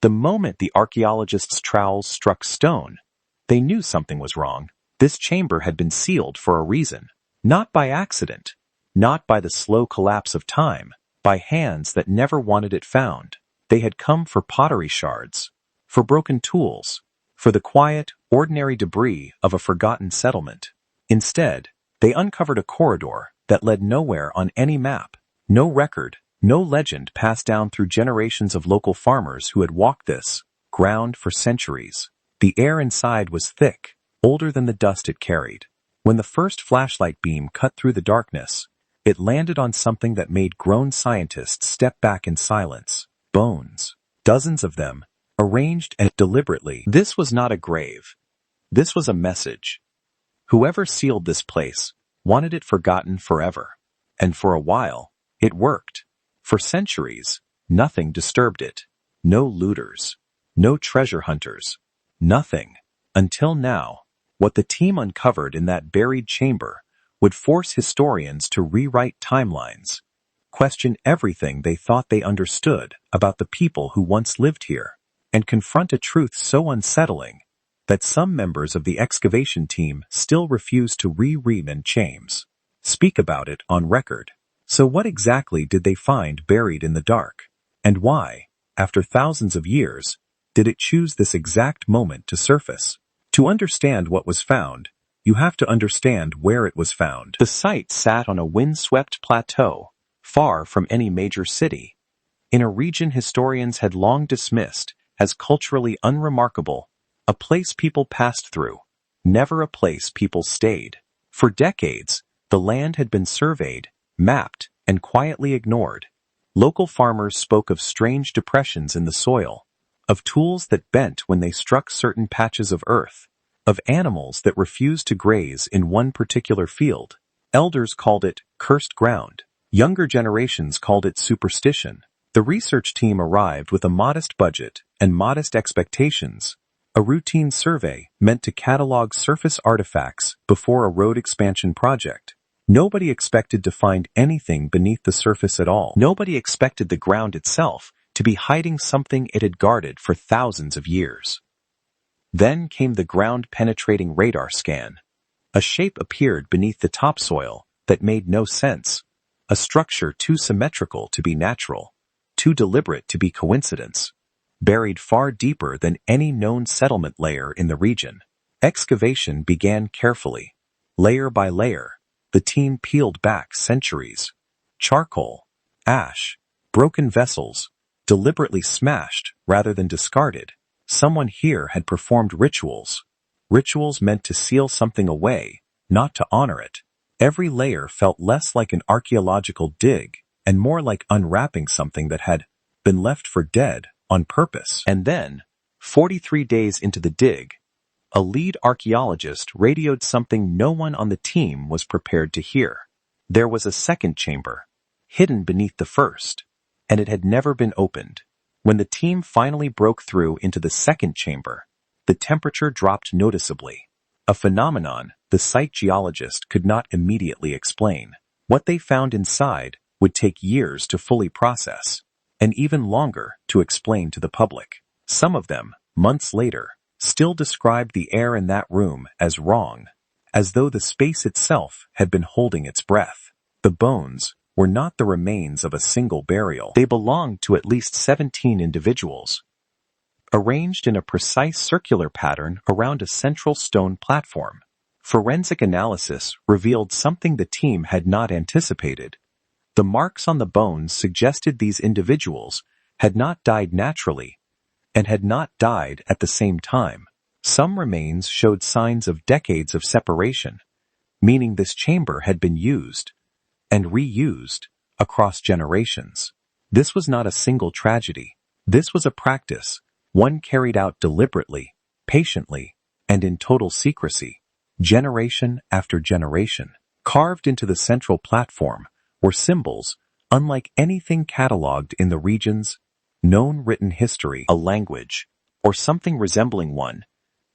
The moment the archaeologists' trowels struck stone, they knew something was wrong. This chamber had been sealed for a reason. Not by accident. Not by the slow collapse of time. By hands that never wanted it found. They had come for pottery shards. For broken tools. For the quiet, ordinary debris of a forgotten settlement. Instead, they uncovered a corridor that led nowhere on any map. No record, no legend passed down through generations of local farmers who had walked this ground for centuries. The air inside was thick, older than the dust it carried. When the first flashlight beam cut through the darkness, it landed on something that made grown scientists step back in silence. Bones. Dozens of them, arranged and deliberately. This was not a grave. This was a message. Whoever sealed this place wanted it forgotten forever. And for a while, it worked. For centuries, nothing disturbed it. No looters. No treasure hunters. Nothing. Until now, what the team uncovered in that buried chamber would force historians to rewrite timelines, question everything they thought they understood about the people who once lived here, and confront a truth so unsettling that some members of the excavation team still refuse to reread and speak about it on record. So what exactly did they find buried in the dark? And why, after thousands of years, did it choose this exact moment to surface? To understand what was found, you have to understand where it was found. The site sat on a windswept plateau, far from any major city, in a region historians had long dismissed as culturally unremarkable, a place people passed through, never a place people stayed. For decades, the land had been surveyed, mapped, and quietly ignored. Local farmers spoke of strange depressions in the soil, of tools that bent when they struck certain patches of earth, of animals that refused to graze in one particular field. Elders called it cursed ground. Younger generations called it superstition. The research team arrived with a modest budget and modest expectations, a routine survey meant to catalog surface artifacts before a road expansion project. Nobody expected to find anything beneath the surface at all. Nobody expected the ground itself to be hiding something it had guarded for thousands of years. Then came the ground-penetrating radar scan. A shape appeared beneath the topsoil that made no sense, a structure too symmetrical to be natural, too deliberate to be coincidence, buried far deeper than any known settlement layer in the region. Excavation began carefully. Layer by layer, the team peeled back centuries. Charcoal, ash, broken vessels, deliberately smashed rather than discarded. Someone here had performed rituals. Rituals meant to seal something away, not to honor it. Every layer felt less like an archaeological dig and more like unwrapping something that had been left for dead on purpose. And then, 43 days into the dig, a lead archaeologist radioed something no one on the team was prepared to hear. There was a second chamber, hidden beneath the first, and it had never been opened. When the team finally broke through into the second chamber, the temperature dropped noticeably, a phenomenon the site geologist could not immediately explain. What they found inside would take years to fully process, and even longer to explain to the public. Some of them, months later, still described the air in that room as wrong, as though the space itself had been holding its breath. The bones were not the remains of a single burial. They belonged to at least 17 individuals, arranged in a precise circular pattern around a central stone platform. Forensic analysis revealed something the team had not anticipated. The marks on the bones suggested these individuals had not died naturally and had not died at the same time. Some remains showed signs of decades of separation, meaning this chamber had been used and reused across generations. This was not a single tragedy. This was a practice, one carried out deliberately, patiently, and in total secrecy, generation after generation. Carved into the central platform were symbols unlike anything catalogued in the region's known written history, a language, or something resembling one,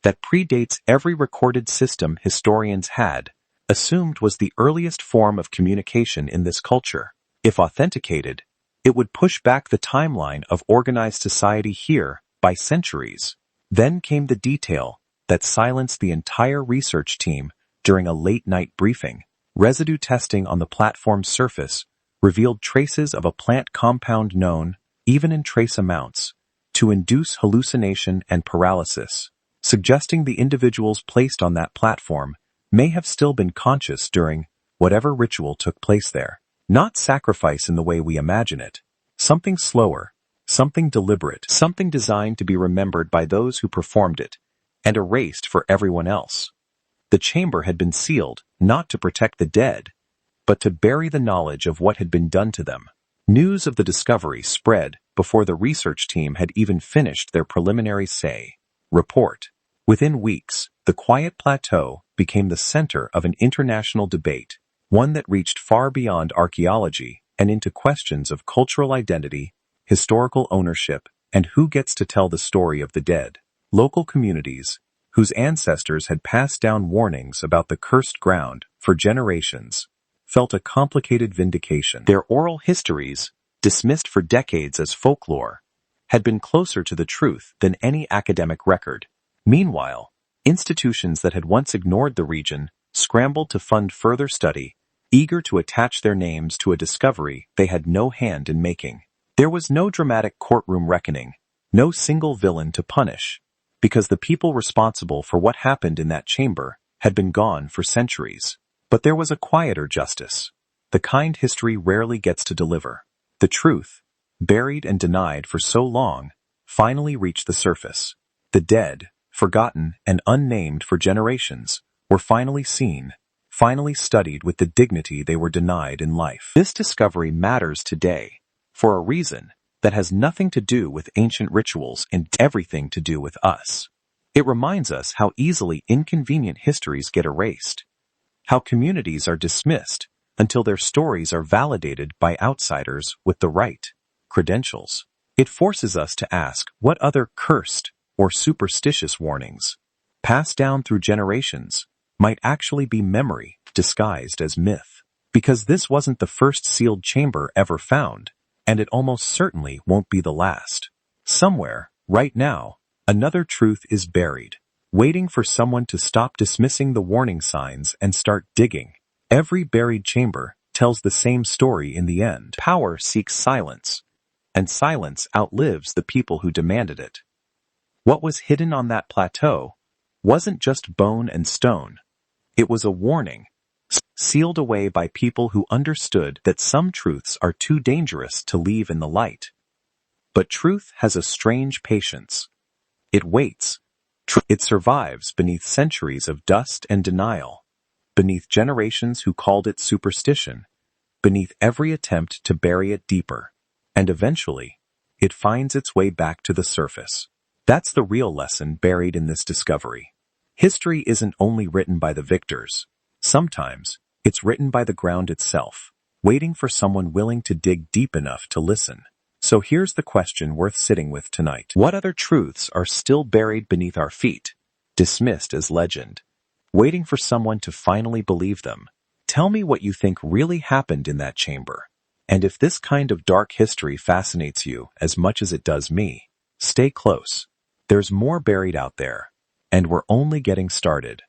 that predates every recorded system historians had assumed was the earliest form of communication in this culture. If authenticated, it would push back the timeline of organized society here by centuries. Then came the detail that silenced the entire research team during a late-night briefing. Residue testing on the platform's surface revealed traces of a plant compound known, even in trace amounts, to induce hallucination and paralysis, suggesting the individuals placed on that platform may have still been conscious during whatever ritual took place there. Not sacrifice in the way we imagine it. Something slower, something deliberate, something designed to be remembered by those who performed it, and erased for everyone else. The chamber had been sealed not to protect the dead, but to bury the knowledge of what had been done to them. News of the discovery spread before the research team had even finished their preliminary report. Within weeks, the quiet plateau became the center of an international debate, one that reached far beyond archaeology and into questions of cultural identity, historical ownership, and who gets to tell the story of the dead. Local communities, whose ancestors had passed down warnings about the cursed ground for generations, felt a complicated vindication. Their oral histories, dismissed for decades as folklore, had been closer to the truth than any academic record. Meanwhile, institutions that had once ignored the region scrambled to fund further study, eager to attach their names to a discovery they had no hand in making. There was no dramatic courtroom reckoning, no single villain to punish, because the people responsible for what happened in that chamber had been gone for centuries. But there was a quieter justice, the kind history rarely gets to deliver. The truth, buried and denied for so long, finally reached the surface. The dead, forgotten and unnamed for generations, were finally seen, finally studied with the dignity they were denied in life. This discovery matters today, for a reason that has nothing to do with ancient rituals and everything to do with us. It reminds us how easily inconvenient histories get erased, how communities are dismissed until their stories are validated by outsiders with the right credentials. It forces us to ask what other cursed or superstitious warnings, passed down through generations, might actually be memory disguised as myth. Because this wasn't the first sealed chamber ever found, and it almost certainly won't be the last. Somewhere, right now, another truth is buried, waiting for someone to stop dismissing the warning signs and start digging. Every buried chamber tells the same story in the end. Power seeks silence, and silence outlives the people who demanded it. What was hidden on that plateau wasn't just bone and stone. It was a warning, sealed away by people who understood that some truths are too dangerous to leave in the light. But truth has a strange patience. It waits. It survives beneath centuries of dust and denial, beneath generations who called it superstition, beneath every attempt to bury it deeper, and eventually, it finds its way back to the surface. That's the real lesson buried in this discovery. History isn't only written by the victors. Sometimes, it's written by the ground itself, waiting for someone willing to dig deep enough to listen. So here's the question worth sitting with tonight. What other truths are still buried beneath our feet, dismissed as legend, waiting for someone to finally believe them? Tell me what you think really happened in that chamber. And if this kind of dark history fascinates you as much as it does me, stay close. There's more buried out there, and we're only getting started.